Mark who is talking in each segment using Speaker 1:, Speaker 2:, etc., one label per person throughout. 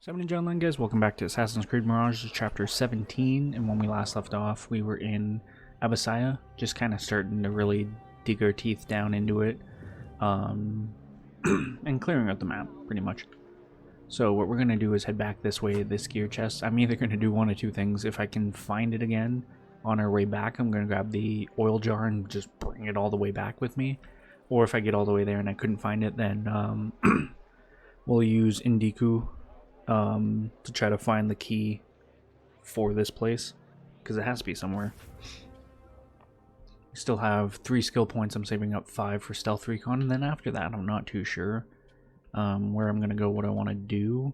Speaker 1: So happening, gentlemen, guys, welcome back to Assassin's Creed Mirage chapter 17, and when we last left off we were in Abyssinia, just kind of starting to really dig our teeth down into it, and clearing out the map pretty much. So what we're going to do is head back this way, this gear chest. I'm either going to do one of two things. If I can find it again on our way back, I'm going to grab the oil jar and just bring it all the way back with me, or if I get all the way there and I couldn't find it, then we'll use Indiku to try to find the key for this place, because it has to be somewhere. We still have 3 skill points. I'm saving up 5 for stealth recon, and then after that I'm not too sure where I'm gonna go, what I want to do.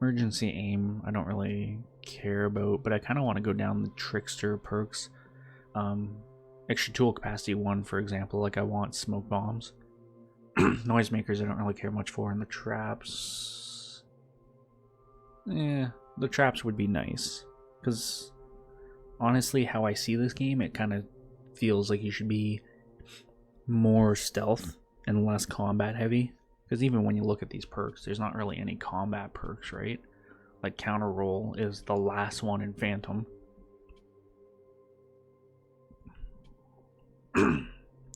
Speaker 1: Emergency aim I don't really care about, but I kind of want to go down the trickster perks. Extra tool capacity 1, for example. Like, I want smoke bombs. Noisemakers I don't really care much for, and the traps, yeah, the traps would be nice, because honestly, how I see this game, it kind of feels like you should be more stealth and less combat heavy. Because even when you look at these perks, there's not really any combat perks, right? Like, counter roll is the last one in Phantom.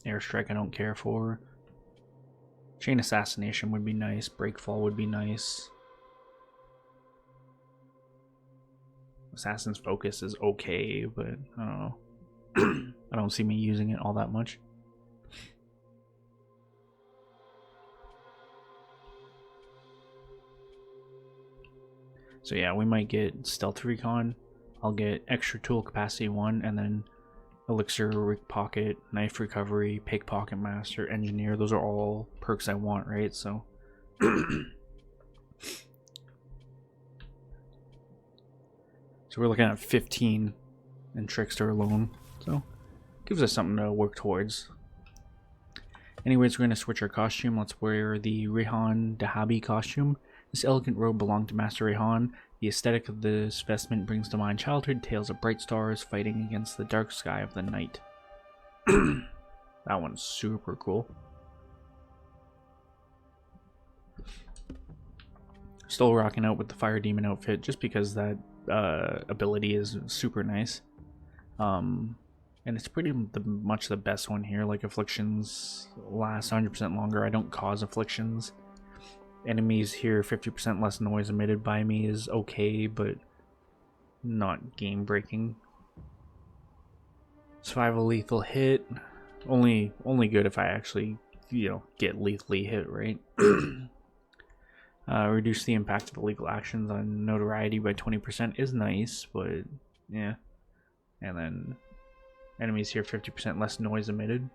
Speaker 1: Airstrike I don't care for. Chain assassination would be nice. Breakfall would be nice. Assassin's Focus is okay, but I don't know. I don't see me using it all that much. So yeah, we might get Stealth Recon. I'll get Extra Tool Capacity 1, and then Elixir Pocket, Knife Recovery, Pickpocket Master, Engineer. Those are all perks I want, right? So so we're looking at 15 in Trickster alone, so gives us something to work towards. Anyways, we're going to switch our costume. Let's wear the Rehan Dahabi costume. This elegant robe belonged to Master Rehan. The aesthetic of this vestment brings to mind childhood tales of bright stars fighting against the dark sky of the night. That one's super cool. Still rocking out with the Fire Demon outfit, just because that ability is super nice, and it's pretty much the best one here. Like, afflictions last 100% longer. I don't cause afflictions. Enemies here 50% less noise emitted by me is okay, but not game breaking. Survival lethal hit, only good if I actually, you know, get lethally hit, right? Reduce the impact of illegal actions on notoriety by 20% is nice, but yeah. And then enemies here 50% less noise emitted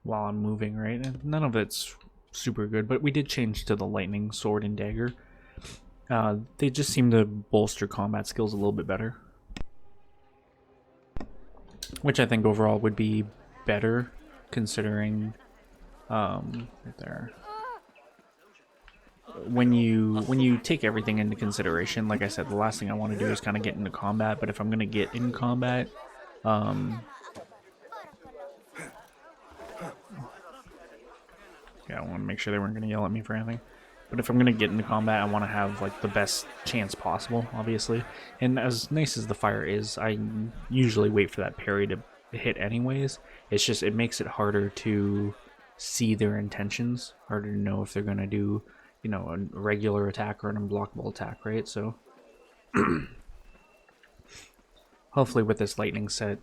Speaker 1: while I'm moving, right? And none of it's super good, but we did change to the lightning sword and dagger. They just seem to bolster combat skills a little bit better, which I think overall would be better, considering right there, when you take everything into consideration. Like I said, the last thing I want to do is kind of get into combat, but if I'm going to get in combat, yeah, I want to make sure they weren't going to yell at me for anything. But if I'm going to get into combat, I want to have, like, the best chance possible, obviously. And as nice as the fire is, I usually wait for that parry to hit anyways. It's just, it makes it harder to see their intentions, harder to know if they're going to do, you know, a regular attack or an unblockable attack, right? So hopefully with this lightning set,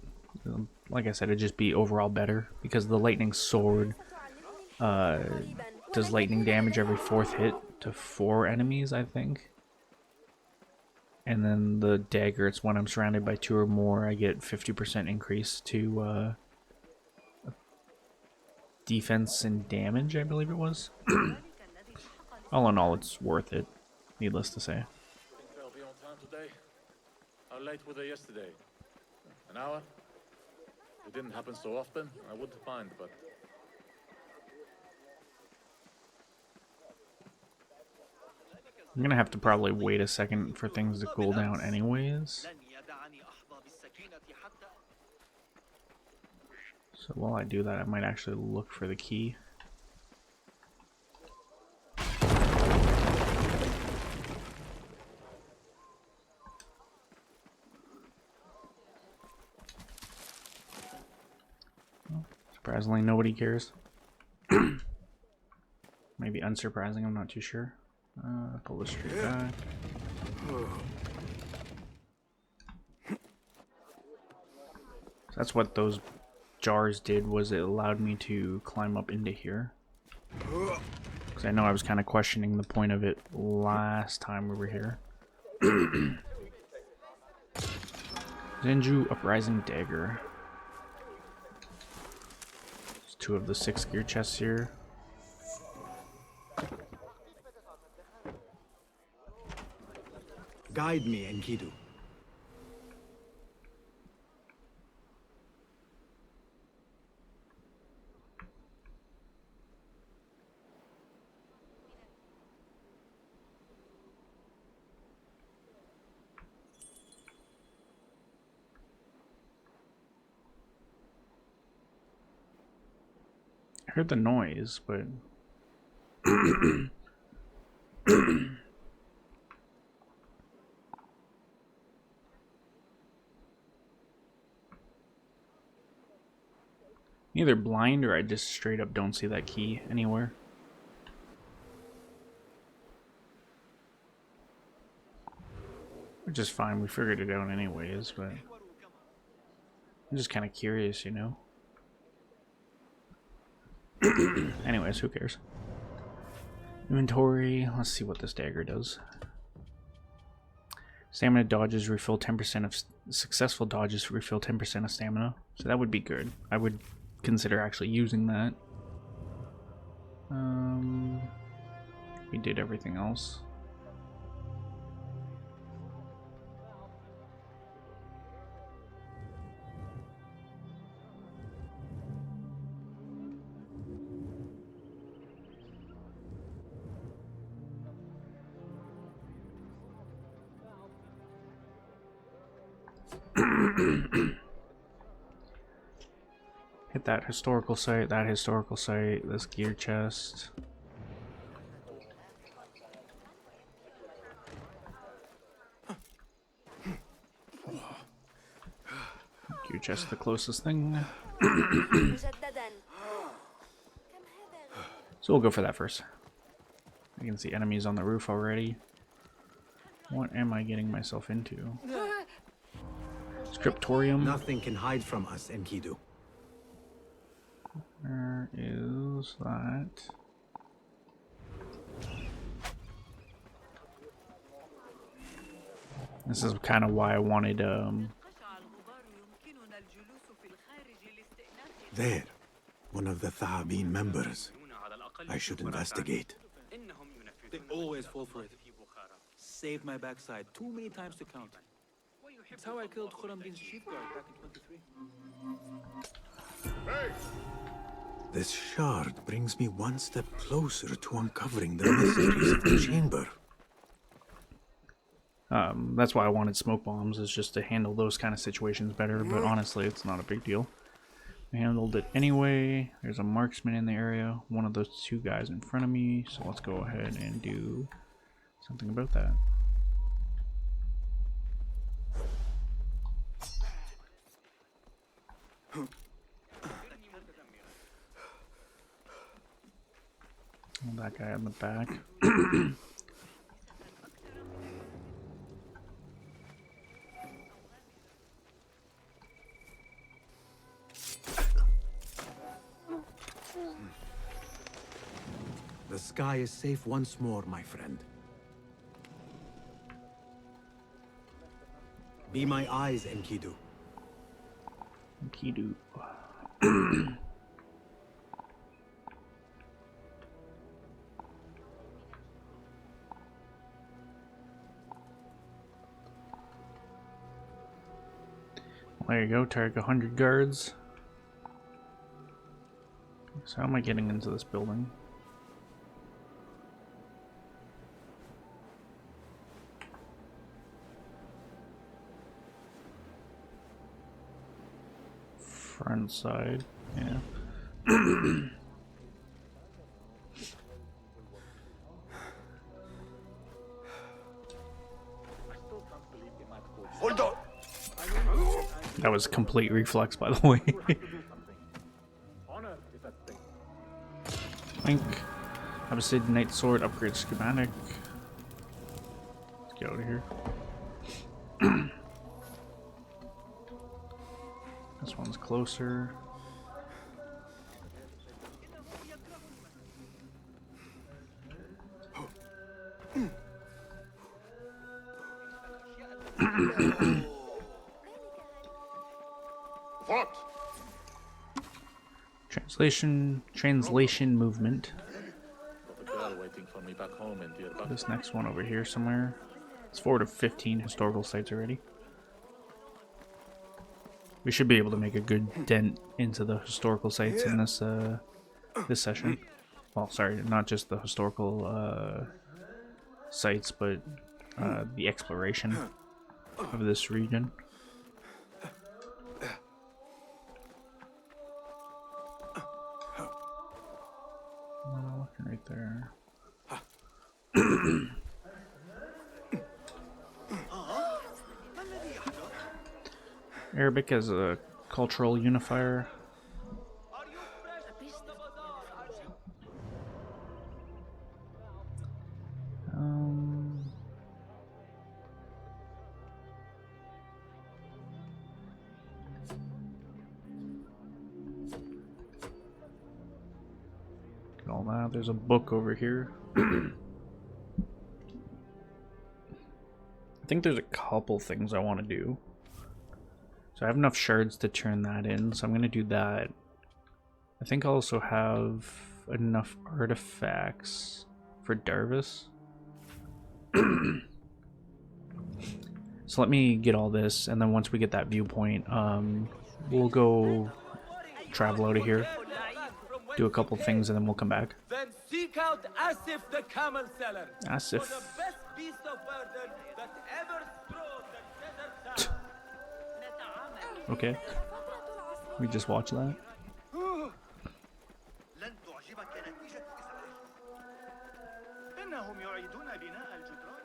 Speaker 1: like I said, it'd just be overall better, because the lightning sword does lightning damage every 4th hit to 4 enemies, I think. And then the dagger, it's when I'm surrounded by 2 or more, I get 50% increase to defense and damage, I believe it was. All in all, it's worth it, needless to say.
Speaker 2: Think they'll be on time today? How late were they yesterday? An hour? It didn't happen so often, I wouldn't mind, but...
Speaker 1: I'm gonna have to probably wait a second for things to cool down anyways. So while I do that, I might actually look for the key. Surprisingly, nobody cares. Maybe unsurprising, I'm not too sure. Pull this straight back. So that's what those jars did, was it allowed me to climb up into here. Because I know I was kind of questioning the point of it last time we were here. Zanj Uprising Dagger. There's 2 of the 6 gear chests here.
Speaker 3: Guide me, Enkidu.
Speaker 1: I heard the noise, but either blind or I just straight up don't see that key anywhere. Which is fine, we figured it out anyways, but I'm just kind of curious, you know? Anyways, who cares? Inventory, let's see what this dagger does. Stamina dodges refill 10% of successful dodges refill 10% of stamina. So that would be good. I would consider actually using that. We did everything else. Hit that historical site, this gear chest. Gear chest, the closest thing. So we'll go for that first. I can see enemies on the roof already. What am I getting myself into? Scriptorium.
Speaker 3: Nothing can hide from us, Enkidu.
Speaker 1: Where is that? This is kind of why I wanted
Speaker 3: There, one of the Thahabin members. I should investigate.
Speaker 4: They always fall for it. Saved my backside too many times to count. That's how I killed Khurramdin's chief guard back in 23.
Speaker 3: This shard brings me one step closer to uncovering the mysteries of the chamber.
Speaker 1: that's why I wanted smoke bombs, is just to handle those kind of situations better, but honestly it's not a big deal. I handled it anyway. There's a marksman in the area, one of those 2 guys in front of me, so let's go ahead and do something about that. And that guy in the back.
Speaker 3: The sky is safe once more, my friend. Be my eyes, Enkidu.
Speaker 1: Enkidu. There you go, target 100 guards. So how am I getting into this building? Front side, yeah.
Speaker 3: Hold on!
Speaker 1: That was complete reflex, by the way. Link. Abbasid Knight Sword upgrade schematic. Let's get out of here. This one's closer.
Speaker 2: What?
Speaker 1: Translation movement.
Speaker 2: Got a girl waiting for me back home in Deer.
Speaker 1: This next one over here somewhere. It's 4 to 15 historical sites already. We should be able to make a good dent into the historical sites in this this session. Well, sorry, not just the historical sites, but the exploration of this region. Looking right there. Arabic as a cultural unifier. Get all that. There's a book over here. I think there's a couple things I want to do. So I have enough shards to turn that in, so I'm going to do that. I think I also have enough artifacts for Darvis. So let me get all this, and then once we get that viewpoint, we'll go travel out of here, do a couple things, and then we'll come back.
Speaker 5: Then seek out Asif the camel seller.
Speaker 1: Asif.
Speaker 5: For the best beast of burden that ever strode the desert.
Speaker 1: Okay. We just watch that.
Speaker 6: لن تعجبك نتيجة إزعاج. إنهم يعيدون بناء الجدران.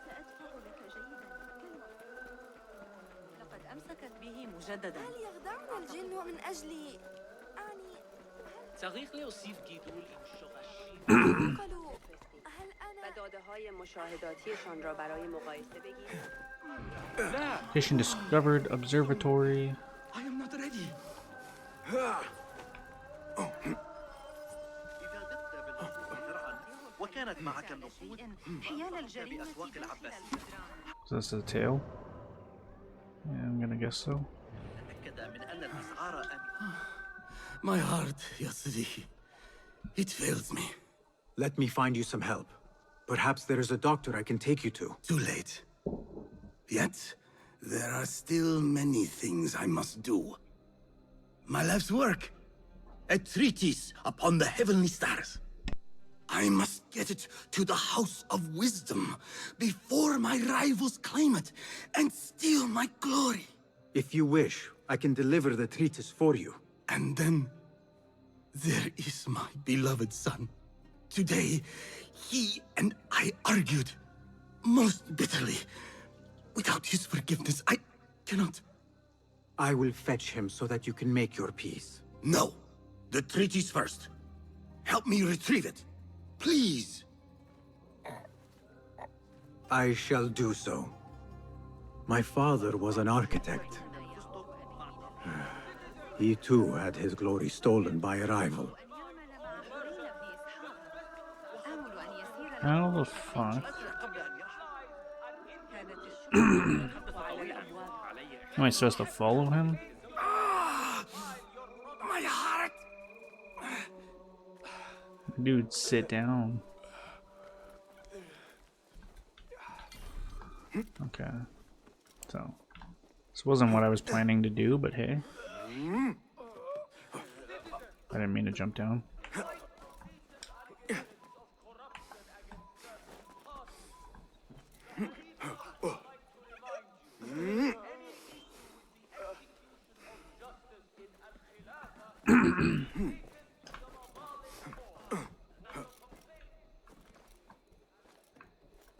Speaker 7: سأدفع لك جيدا لقد أمسكت به مجددا. هل يخدعنا الجن من أجل
Speaker 5: צריך להוסיף גידול עם שורשים.
Speaker 7: قالوا هل أنا
Speaker 8: و داده‌های مشاهداتیشان را برای مقایسه بگیرید.
Speaker 1: Location discovered. Observatory.
Speaker 4: I am not ready.
Speaker 6: إذا ذقت بالوقوف فرعا وكانت معك النقود
Speaker 7: حيال الجريمة
Speaker 6: بأسواق العباس.
Speaker 1: Is this a tail? Yeah, I'm gonna guess so.
Speaker 6: تأكد من أن الأسعار آمنة.
Speaker 4: My heart, ya Siddiqui. It fails me.
Speaker 3: Let me find you some help. Perhaps there is a doctor I can take you to.
Speaker 4: Too late. Yet, there are still many things I must do. My life's work. A treatise upon the heavenly stars. I must get it to the House of Wisdom before my rivals claim it and steal my glory.
Speaker 3: If you wish, I can deliver the treatise for you.
Speaker 4: And then, there is my beloved son. Today, he and I argued most bitterly. Without his forgiveness, I cannot.
Speaker 3: I will fetch him so that you can make your peace.
Speaker 4: No. The treatise first. Help me retrieve it. Please.
Speaker 3: I shall do so. My father was an architect. He too had his glory stolen by a rival.
Speaker 1: How the fuck? Am I supposed to follow him?
Speaker 4: My heart.
Speaker 1: Dude, sit down. Okay. So, this wasn't what I was planning to do, but hey. I didn't mean to jump down.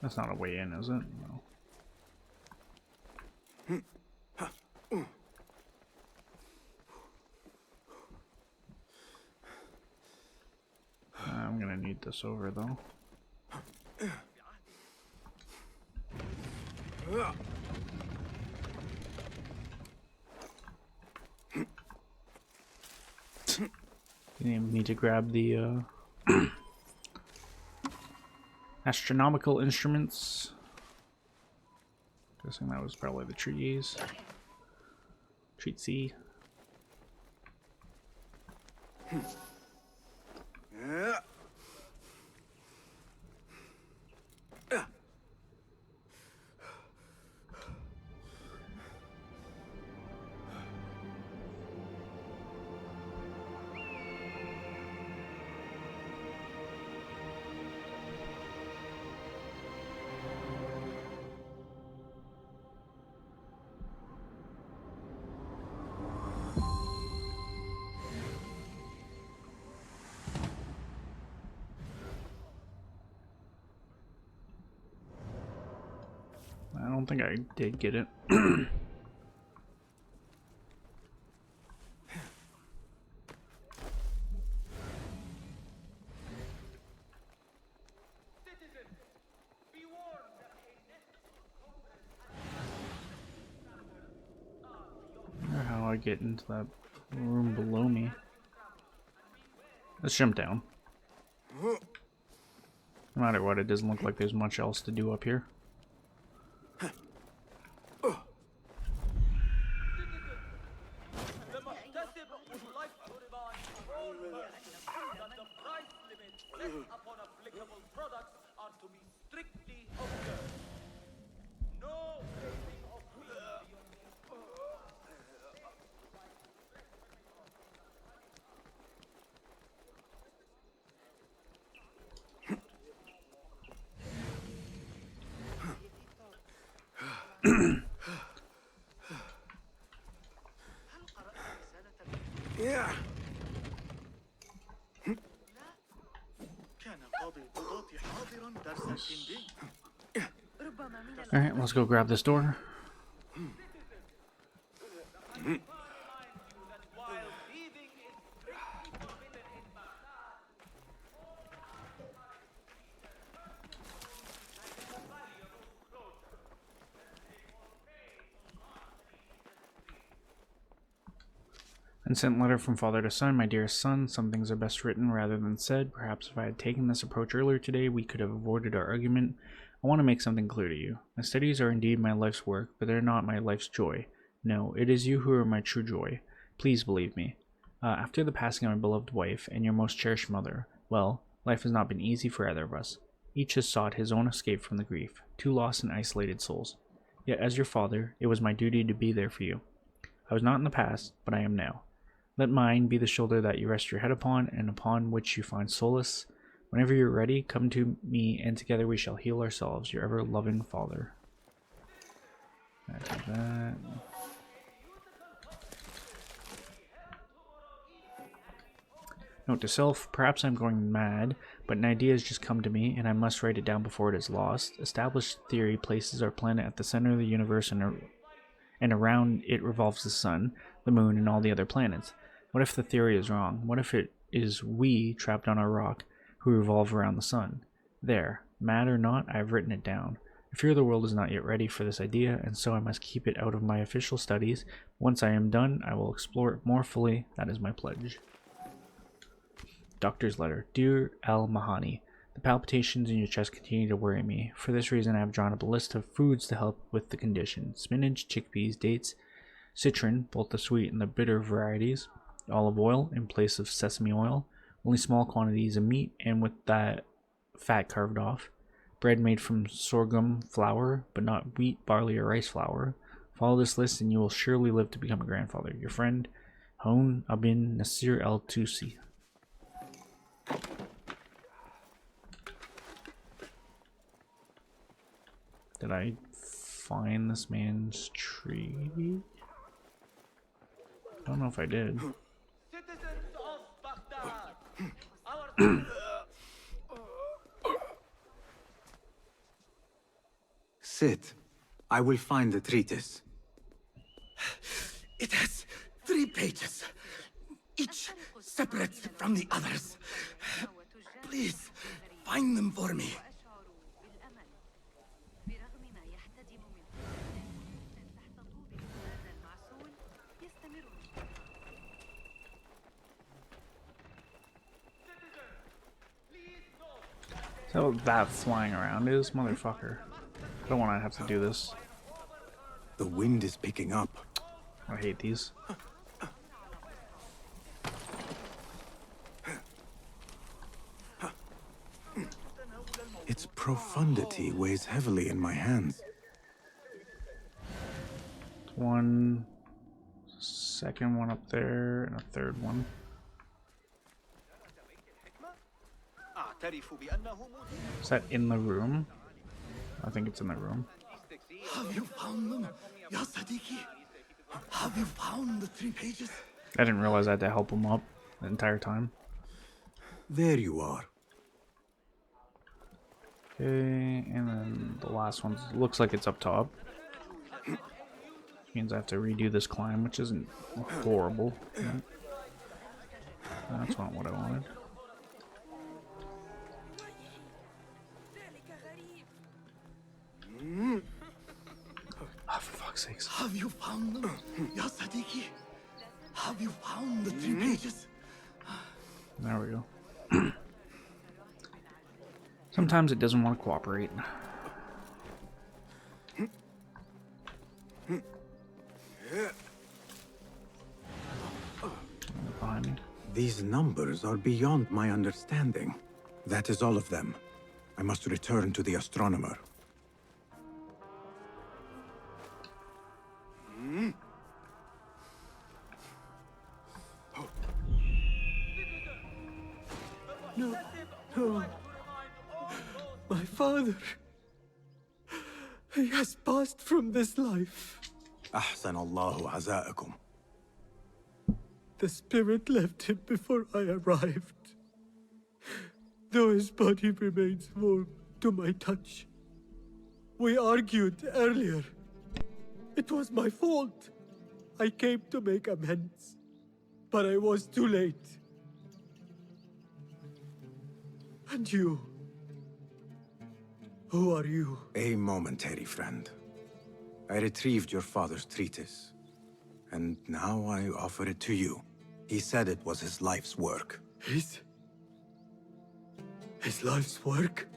Speaker 1: That's not a way in, is it? No. this over though. Didn't even need to grab the astronomical instruments. Guessing that was probably the trees. Treat C. I don't think I did get it. I wonder how I get into that room below me. Let's jump down. No matter what, it doesn't look like there's much else to do up here.
Speaker 5: The Muhtasib would like to remind all persons that the price limits set upon applicable products are to be strictly observed. No raising of wheels beyond
Speaker 6: كان قاضي القضاة حاضرا درس الكندي.
Speaker 1: Alright, let's go grab this door.
Speaker 5: while thieving is strictly forbidden in Baghdad.
Speaker 1: And sent letter from father to son. My dearest son, some things are best written rather than said. Perhaps if I had taken this approach earlier today, we could have avoided our argument. I want to make something clear to you. My studies are indeed my life's work, but they're not my life's joy. No, it is you who are my true joy. Please believe me. After the passing of my beloved wife and your most cherished mother, well, life has not been easy for either of us. Each has sought his own escape from the grief, two lost and isolated souls. Yet as your father, it was my duty to be there for you. I was not in the past, but I am now. Let mine be the shoulder that you rest your head upon, and upon which you find solace. Whenever you're ready, come to me, and together we shall heal ourselves. Your ever-loving father. After that. Note to self, perhaps I'm going mad, but an idea has just come to me, and I must write it down before it is lost. Established theory places our planet at the center of the universe, and around it revolves the sun, the moon, and all the other planets. What if the theory is wrong? What if it is we, trapped on our rock, who revolve around the sun? There, mad or not, I have written it down. I fear the world is not yet ready for this idea, and so I must keep it out of my official studies. Once I am done, I will explore it more fully. That is my pledge. Doctor's letter. Dear Al-Mahani, the palpitations in your chest continue to worry me. For this reason, I have drawn up a list of foods to help with the condition. Spinach, chickpeas, dates, citron, both the sweet and the bitter varieties, olive oil in place of sesame oil, only small quantities of meat and with that fat carved off, bread made from sorghum flour, but not wheat, barley, or rice flour. Follow this list and you will surely live to become a grandfather. Your friend, Houn Abin Nasir al-Tusi. Did I find this man's tree? I don't know if I did.
Speaker 5: Citizens of Baghdad, our
Speaker 3: Sit. I will find the treatise.
Speaker 4: It has 3 pages, each separate from the others. Please, find them for me.
Speaker 7: وأشعر بالأمل برغم ما يحتدم من تحت طوب هذا المعسول يستمر
Speaker 1: So that flying around is, motherfucker. I don't want to have to do this.
Speaker 3: The wind is picking up.
Speaker 1: I hate these.
Speaker 3: Its profundity weighs heavily in my hands.
Speaker 1: One second one up there and a third one.
Speaker 6: أعترف بأنه مثير.
Speaker 1: Is that in the room? I think it's in the room.
Speaker 4: Have you found them, Ya Sadiki? Have you found the 3 pages?
Speaker 1: I didn't realize I had to help him up the entire time.
Speaker 3: There you are.
Speaker 1: Okay, and then the last one looks like it's up top. Means I have to redo this climb, which isn't horrible. Right? That's not what I wanted. Oh, for fuck's sakes.
Speaker 4: Have you found them, Ya Sadiki? Have you found the 3 pages?
Speaker 1: There we go. Sometimes it doesn't want to cooperate. Behind me.
Speaker 3: These numbers are beyond my understanding. That is all of them. I must return to the astronomer.
Speaker 4: No. My father. He has passed from this life.
Speaker 3: أحسن الله عزاءكم.
Speaker 4: The spirit left him before I arrived. Though his body remains warm to my touch. We argued earlier. It was my fault. I came to make amends. But I was too late. And you? Who are you?
Speaker 3: A momentary friend. I retrieved your father's treatise. And now I offer it to you. He said it was his life's work.
Speaker 4: His life's work?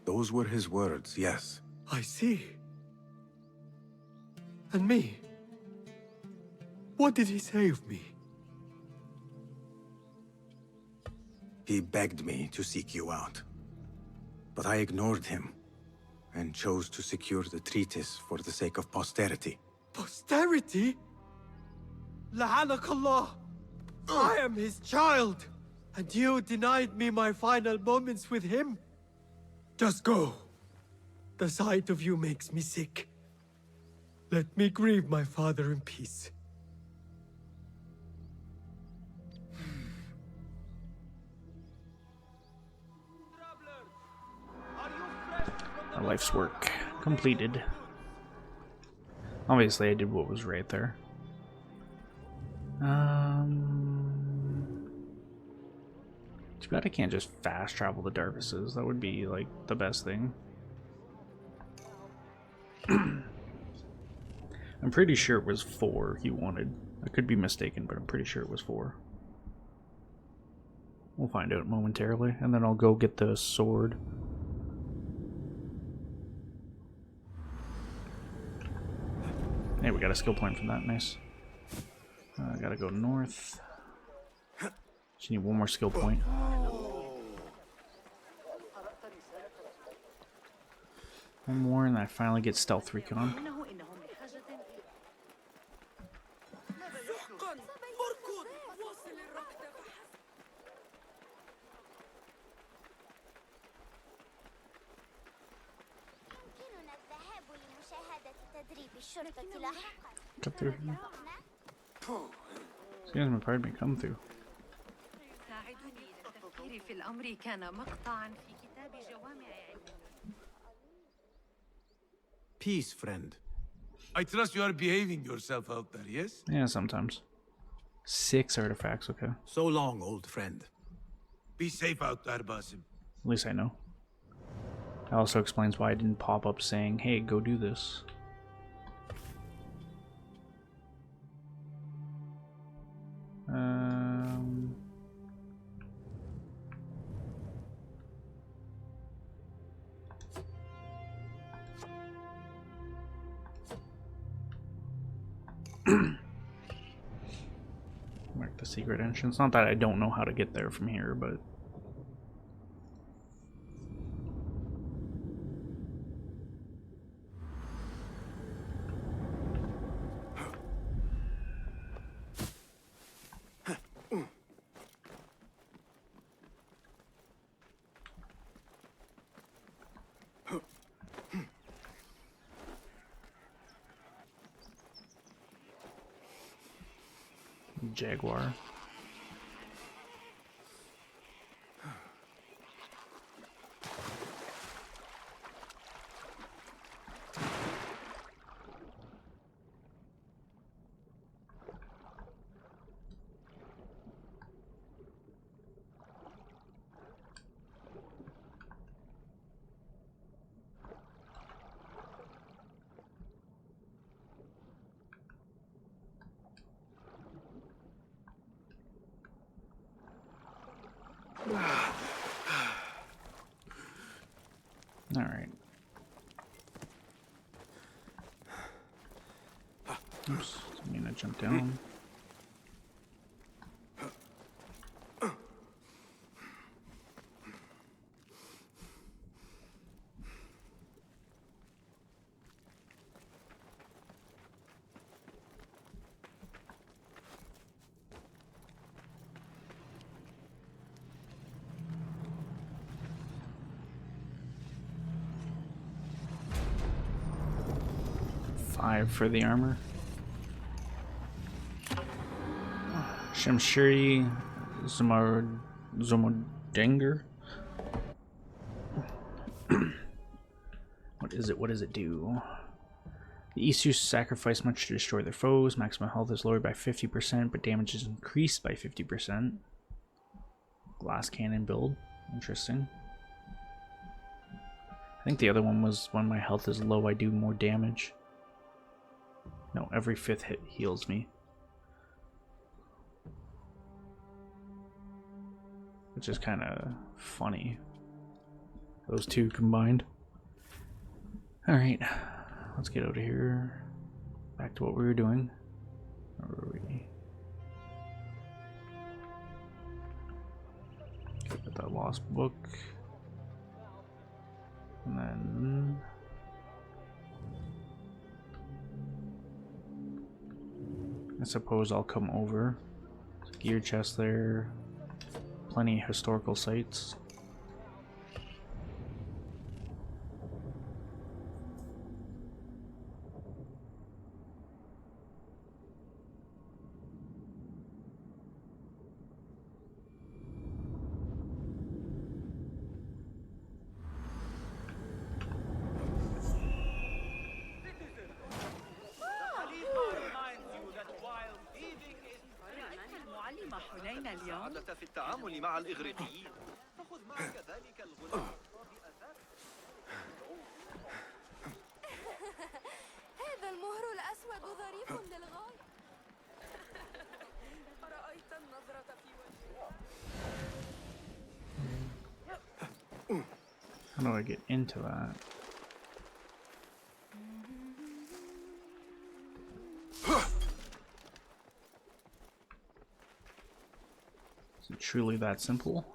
Speaker 3: Those were his words, yes.
Speaker 4: I see. And me? What did he say of me?
Speaker 3: He begged me to seek you out. But I ignored him and chose to secure the treatise for the sake of posterity.
Speaker 4: Posterity? La'anak Allah! I am his child! And you denied me my final moments with him? Just go. The sight of you makes me sick. Let me grieve my father in peace.
Speaker 1: My life's work completed. Obviously, I did what was right there. Too bad I can't just fast travel the Darvises. That would be like the best thing. I'm pretty sure it was 4 he wanted. I could be mistaken, but I'm pretty sure it was 4. We'll find out momentarily, and then I'll go get the sword. Hey, we got a skill point from that. Nice. I gotta go north. Just need one more skill point. One more, and I finally get stealth recon. Cut through here. See, hasn't required me to come through.
Speaker 3: Peace, friend.
Speaker 9: I trust you are behaving yourself out there, yes?
Speaker 1: Yeah, sometimes. 6 artifacts, okay.
Speaker 3: So long, old friend.
Speaker 9: Be safe out there, Basim.
Speaker 1: At least I know. That also explains why I didn't pop up saying, hey, go do this. Mark the secret entrance. Not that I don't know how to get there from here, but... Jaguar. All right. Oops, I mean I jumped down. For the armor. Shamshiri Zomodanger. What is it? What does it do? The Isu sacrifice much to destroy their foes. Maximum health is lowered by 50%, but damage is increased by 50%. Glass cannon build. Interesting. I think the other one was when my health is low, I do more damage. No, every 5th hit heals me. Which is kind of funny. Those two combined. Alright, let's get out of here. Back to what we were doing. Where were we? Get that lost book. And then... I suppose I'll come over. Gear chest there. Plenty of historical sites.
Speaker 6: في التعامل مع الإغريقيين فخذ معك ذلك الغلام
Speaker 7: هذا المهر الأسود ظريف للغاية. أرأيت النظرة في وجهي؟
Speaker 1: How do I get into that? Is it truly that simple?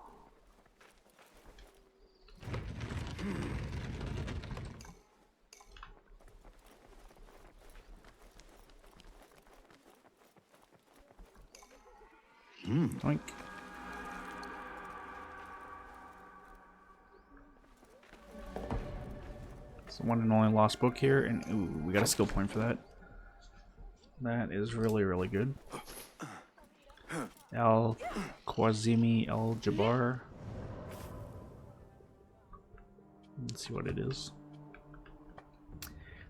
Speaker 1: Doink. It's the one and only lost book here, and ooh, we got a skill point for that. That is really, really good. Al Khwarizmi Al Jabbar. Let's see what it is.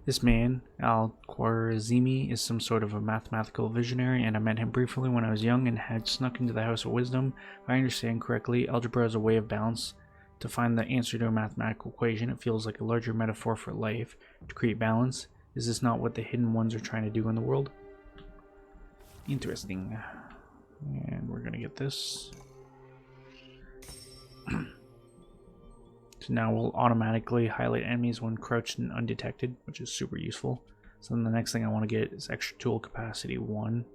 Speaker 1: This man, Al Khwarizmi, is some sort of a mathematical visionary, and I met him briefly when I was young and had snuck into the House of Wisdom. If I understand correctly, algebra is a way of balance To find the answer to a mathematical equation, it feels like a larger metaphor for life. To create balance, is this not what the hidden ones are trying to do in the world? Interesting. And we're gonna get this. So now we'll automatically highlight enemies when crouched and undetected, which is super useful. So then the next thing I want to get is extra tool capacity 1.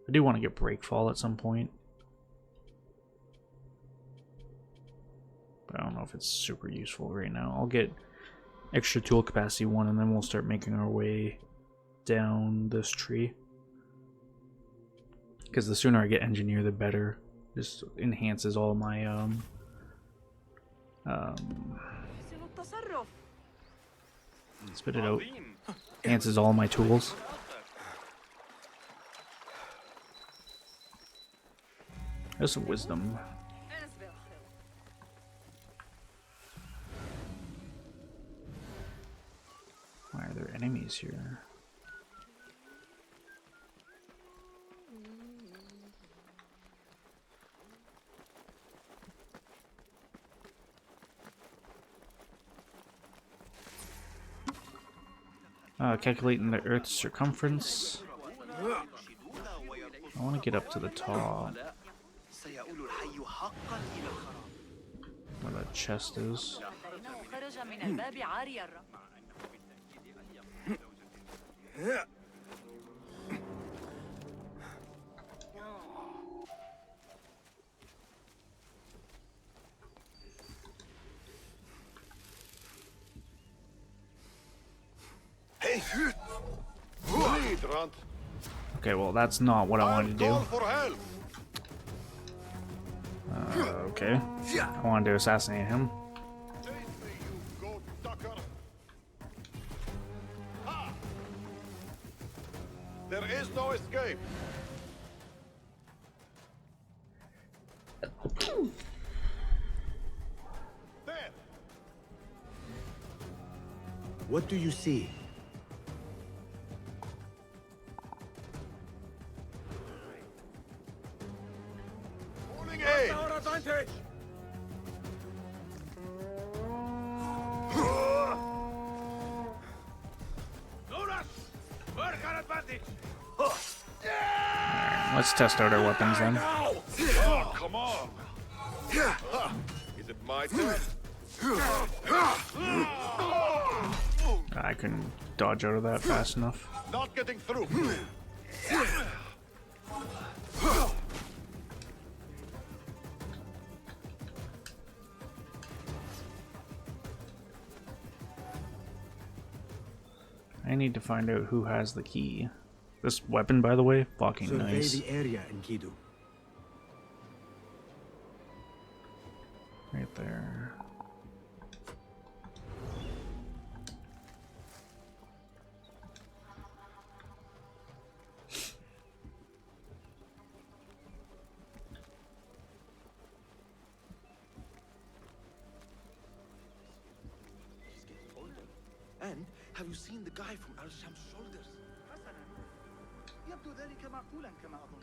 Speaker 1: I do want to get breakfall at some point, but I don't know if it's super useful right now. I'll get extra tool capacity 1 and then we'll start making our way down this tree. Because the sooner I get engineer, the better. Just enhances all my spit it out. Enhances all my tools. There's some wisdom. Why are there enemies here? Calculating the Earth's circumference. I want to get up to the top. Where that chest is. Okay, well that's not what I wanted to do. Okay. I wanted to assassinate him.
Speaker 10: There is no escape. There.
Speaker 3: What do you see?
Speaker 10: Our advantage.
Speaker 1: Let's test out our weapons then.
Speaker 10: Oh, come on. Is it my turn?
Speaker 1: I couldn't dodge out of that fast enough.
Speaker 10: Not getting through.
Speaker 1: I need to find out who has the key. This weapon, by the way, fucking
Speaker 3: Survey
Speaker 1: nice.
Speaker 3: the area in Kidu.
Speaker 1: Right there.
Speaker 6: And have you seen the guy from Al-Sham's shoulders?
Speaker 5: يبدو ذلك معقولا كما أظن.